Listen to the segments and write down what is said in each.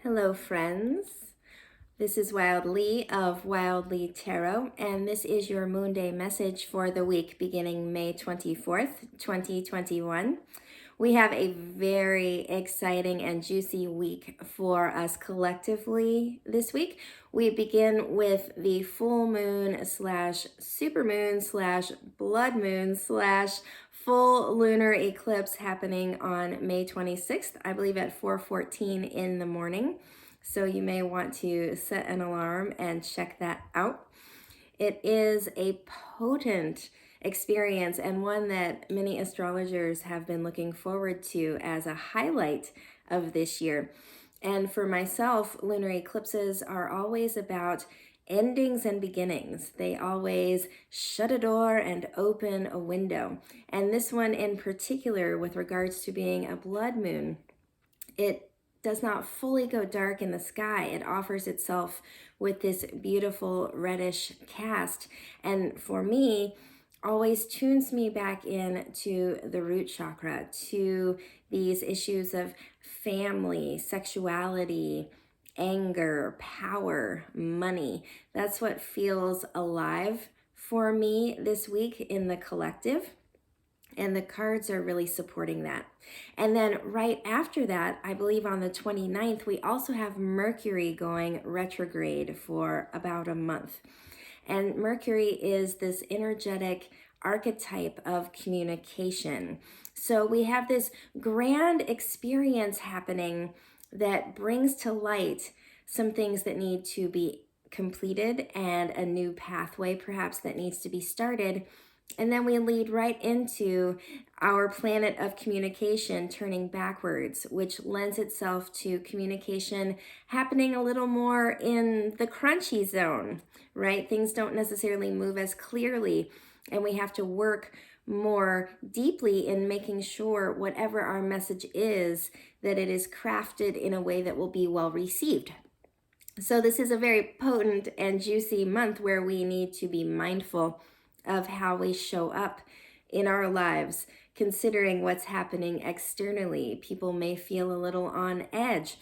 Hello, friends. This is Wildly of Wildly Tarot, and this is your Moonday message for the week beginning May 24th, 2021. We have a very exciting and juicy week for us collectively this week. We begin with the full moon slash supermoon slash blood moon slash full lunar eclipse happening on May 26th, I believe at 4:14 in the morning. So you may want to set an alarm and check that out. It is a potent experience and one that many astrologers have been looking forward to as a highlight of this year. And for myself, lunar eclipses are always about endings and beginnings. They always shut a door and open a window. And this one in particular, with regards to being a blood moon, it does not fully go dark in the sky. It offers itself with this beautiful reddish cast. And for me, always tunes me back in to the root chakra, to these issues of family, sexuality, anger, power, money. That's what feels alive for me this week in the collective. And the cards are really supporting that. And then right after that, I believe on the 29th, we also have Mercury going retrograde for about a month. And Mercury is this energetic archetype of communication. So we have this grand experience happening that brings to light some things that need to be completed and a new pathway perhaps that needs to be started. And then we lead right into our planet of communication turning backwards, which lends itself to communication happening a little more in the crunchy zone, right? Things don't necessarily move as clearly, and we have to work more deeply in making sure whatever our message is, that it is crafted in a way that will be well received. So this is a very potent and juicy month where we need to be mindful of how we show up in our lives, considering what's happening externally. People may feel a little on edge.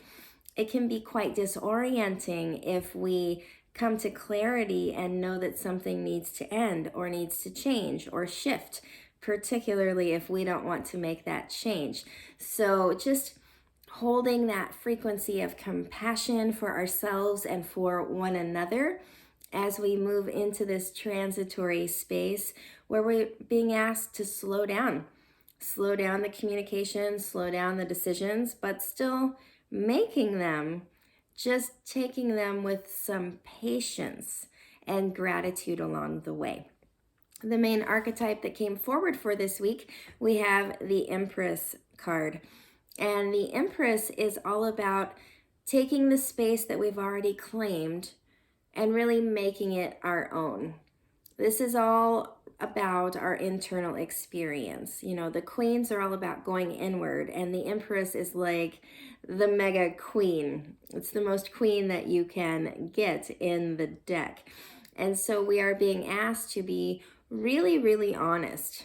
It can be quite disorienting if we come to clarity and know that something needs to end or needs to change or shift, particularly if we don't want to make that change. So just holding that frequency of compassion for ourselves and for one another as we move into this transitory space where we're being asked to slow down the communication, slow down the decisions, but still making them, just taking them with some patience and gratitude along the way. The main archetype that came forward for this week, we have the Empress card. And the Empress is all about taking the space that we've already claimed and really making it our own. This is all about our internal experience. You know, the queens are all about going inward, and the Empress is like the mega queen. It's the most queen that you can get in the deck. And so we are being asked to be really, really honest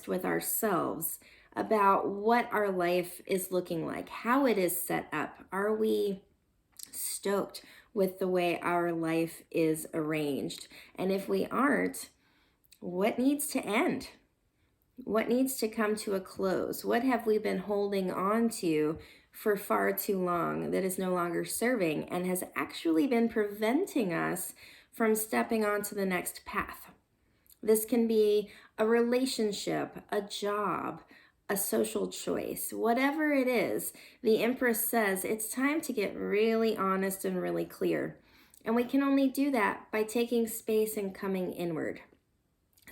with ourselves about what our life is looking like, how it is set up. Are we stoked with the way our life is arranged? And if we aren't, what needs to end? What needs to come to a close? What have we been holding on to for far too long that is no longer serving and has actually been preventing us from stepping onto the next path? This can be a relationship, a job, a social choice, whatever it is. The Empress says it's time to get really honest and really clear. And we can only do that by taking space and coming inward.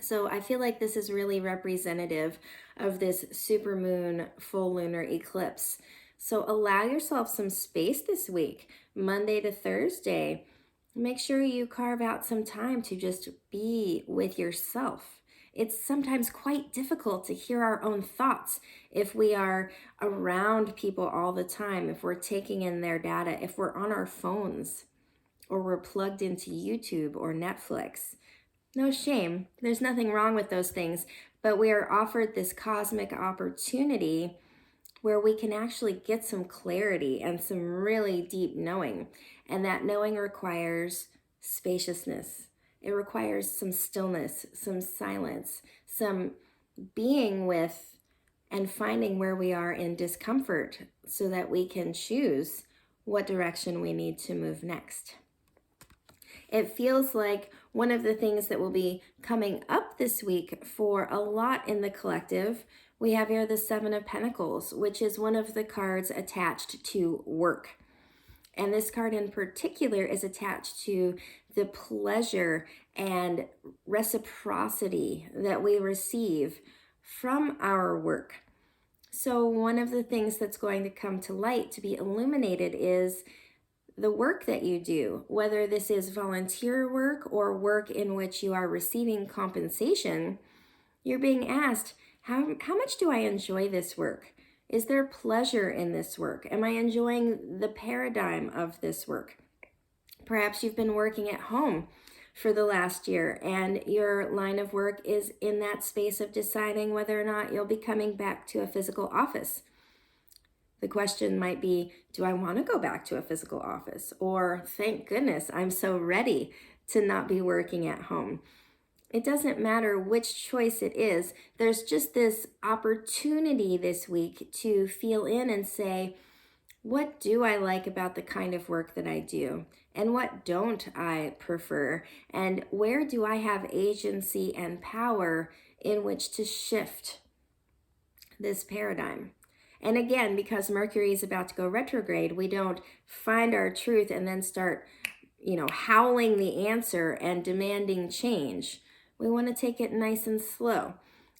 So I feel like this is really representative of this supermoon full lunar eclipse. So allow yourself some space this week, Monday to Thursday. Make sure you carve out some time to just be with yourself. It's sometimes quite difficult to hear our own thoughts if we are around people all the time, if we're taking in their data, if we're on our phones, or we're plugged into YouTube or Netflix. No shame. There's nothing wrong with those things, but we are offered this cosmic opportunity where we can actually get some clarity and some really deep knowing. And that knowing requires spaciousness. It requires some stillness, some silence, some being with and finding where we are in discomfort so that we can choose what direction we need to move next. It feels like one of the things that will be coming up this week for a lot in the collective, we have here the Seven of Pentacles, which is one of the cards attached to work. And this card in particular is attached to the pleasure and reciprocity that we receive from our work. So one of the things that's going to come to light, to be illuminated, is the work that you do, whether this is volunteer work or work in which you are receiving compensation. You're being asked, how much do I enjoy this work? Is there pleasure in this work? Am I enjoying the paradigm of this work? Perhaps you've been working at home for the last year and your line of work is in that space of deciding whether or not you'll be coming back to a physical office. The question might be, do I want to go back to a physical office? Or, thank goodness, I'm so ready to not be working at home. It doesn't matter which choice it is. There's just this opportunity this week to feel in and say, what do I like about the kind of work that I do? And what don't I prefer? And where do I have agency and power in which to shift this paradigm? And again, because Mercury is about to go retrograde, we don't find our truth and then start, howling the answer and demanding change. We want to take it nice and slow.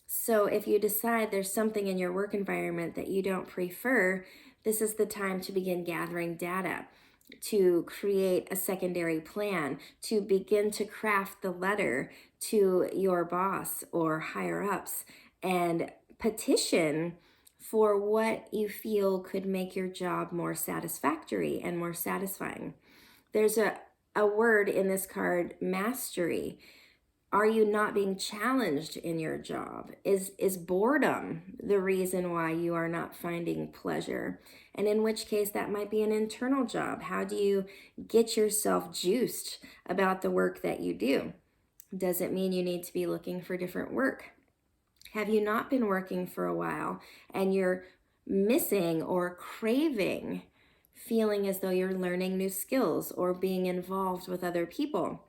So if you decide there's something in your work environment that you don't prefer, this is the time to begin gathering data, to create a secondary plan, to begin to craft the letter to your boss or higher ups and petition for what you feel could make your job more satisfactory and more satisfying. There's a word in this card, mastery. Are you not being challenged in your job? Is boredom the reason why you are not finding pleasure? And in which case that might be an internal job. How do you get yourself juiced about the work that you do? Does it mean you need to be looking for different work? Have you not been working for a while and you're missing or craving feeling as though you're learning new skills or being involved with other people?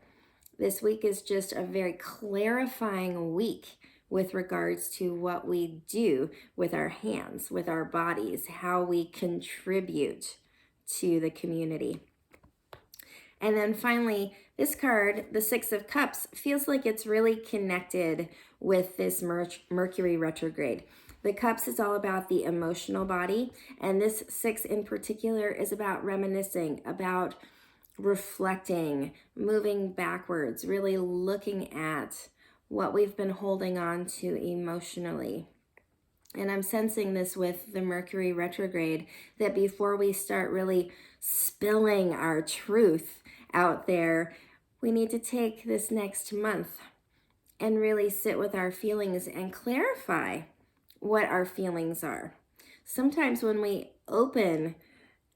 This week is just a very clarifying week with regards to what we do with our hands, with our bodies, how we contribute to the community. And then finally, this card, the Six of Cups, feels like it's really connected with this Mercury retrograde. The Cups is all about the emotional body, and this Six in particular is about reminiscing, about reflecting, moving backwards, really looking at what we've been holding on to emotionally. And I'm sensing this with the Mercury retrograde, that before we start really spilling our truth out there, we need to take this next month and really sit with our feelings and clarify what our feelings are. Sometimes when we open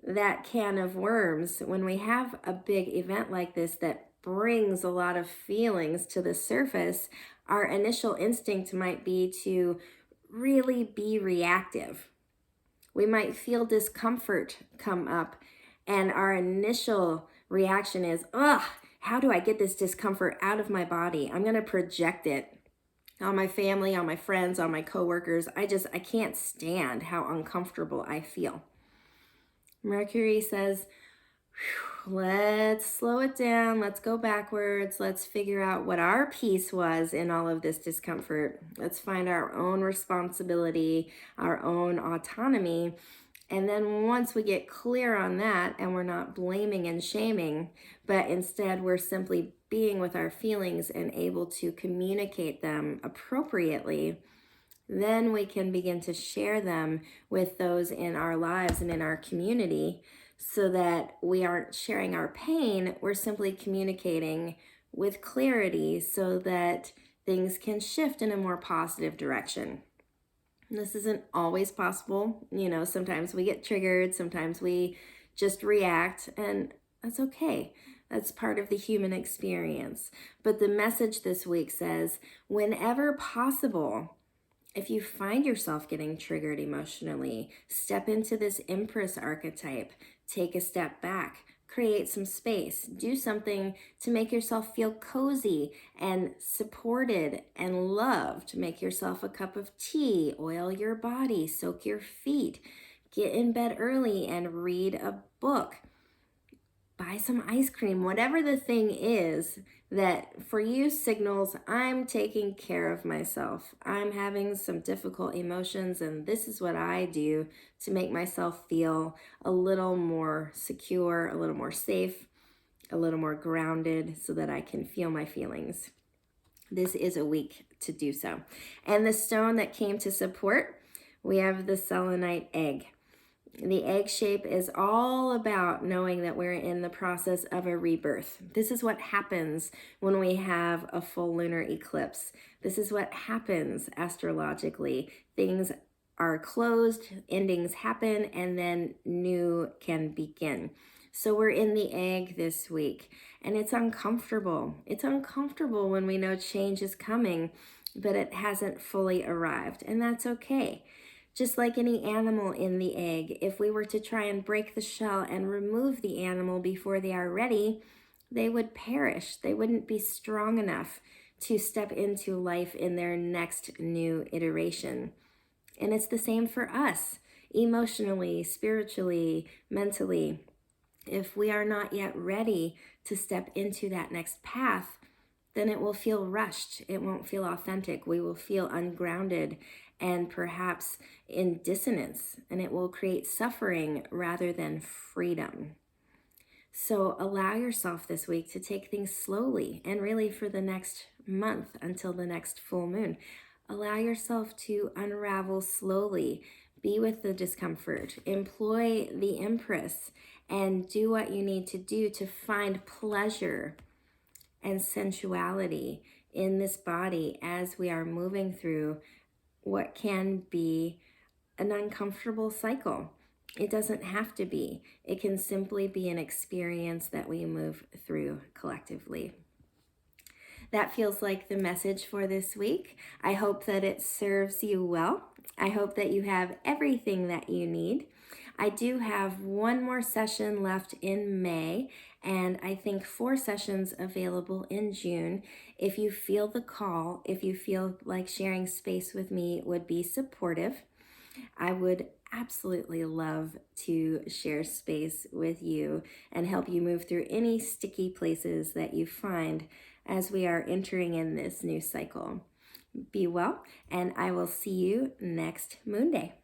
that can of worms, when we have a big event like this that brings a lot of feelings to the surface, our initial instinct might be to really be reactive. We might feel discomfort come up, and our initial reaction is, how do I get this discomfort out of my body? I'm going to project it on my family, on my friends, on my coworkers. I can't stand how uncomfortable I feel. Mercury says, let's slow it down. Let's go backwards. Let's figure out what our piece was in all of this discomfort. Let's find our own responsibility, our own autonomy. And then once we get clear on that and we're not blaming and shaming, but instead we're simply being with our feelings and able to communicate them appropriately, then we can begin to share them with those in our lives and in our community so that we aren't sharing our pain. We're simply communicating with clarity so that things can shift in a more positive direction. This isn't always possible. You know, sometimes we get triggered, sometimes we just react, and that's okay. That's part of the human experience. But the message this week says, whenever possible, if you find yourself getting triggered emotionally, step into this Empress archetype, take a step back, create some space, do something to make yourself feel cozy and supported and loved. Make yourself a cup of tea, oil your body, soak your feet, get in bed early and read a book. Buy some ice cream, whatever the thing is that for you signals I'm taking care of myself. I'm having some difficult emotions, and this is what I do to make myself feel a little more secure, a little more safe, a little more grounded so that I can feel my feelings. This is a week to do so. And the stone that came to support, we have the Selenite Egg. The egg shape is all about knowing that we're in the process of a rebirth. This is what happens when we have a full lunar eclipse. This is what happens astrologically. Things are closed, endings happen, and then new can begin. So we're in the egg this week, and it's uncomfortable. It's uncomfortable when we know change is coming, but it hasn't fully arrived, and that's okay. Just like any animal in the egg, if we were to try and break the shell and remove the animal before they are ready, they would perish. They wouldn't be strong enough to step into life in their next new iteration. And it's the same for us, emotionally, spiritually, mentally. If we are not yet ready to step into that next path, then it will feel rushed. It won't feel authentic. We will feel ungrounded and perhaps in dissonance, and it will create suffering rather than freedom. So allow yourself this week to take things slowly, and really for the next month until the next full moon. Allow yourself to unravel slowly. Be with the discomfort. Employ the Empress and do what you need to do to find pleasure and sensuality in this body as we are moving through what can be an uncomfortable cycle. It doesn't have to be. It can simply be an experience that we move through collectively. That feels like the message for this week. I hope that it serves you well. I hope that you have everything that you need. I do have one more session left in May, and I think 4 sessions available in June. If you feel the call, if you feel like sharing space with me would be supportive, I would absolutely love to share space with you and help you move through any sticky places that you find as we are entering in this new cycle. Be well, and I will see you next Moonday.